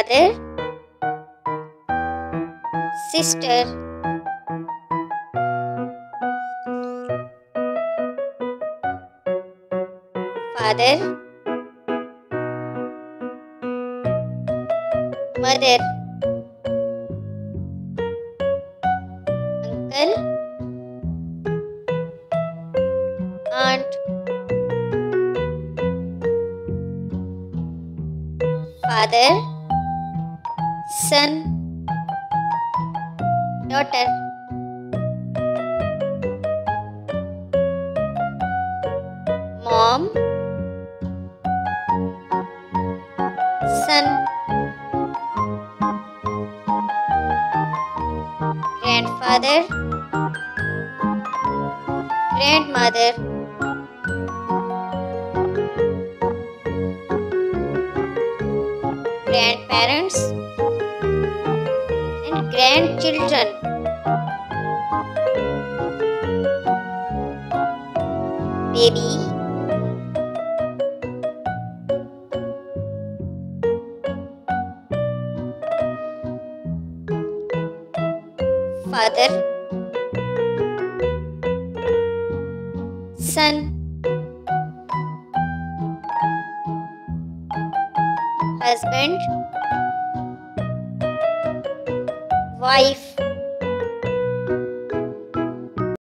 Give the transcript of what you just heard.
brother, sister, father, mother, uncle, aunt, father, son, daughter, mom, son, grandfather, grandmother, grandparents and grandchildren, baby, father, son, husband, wife,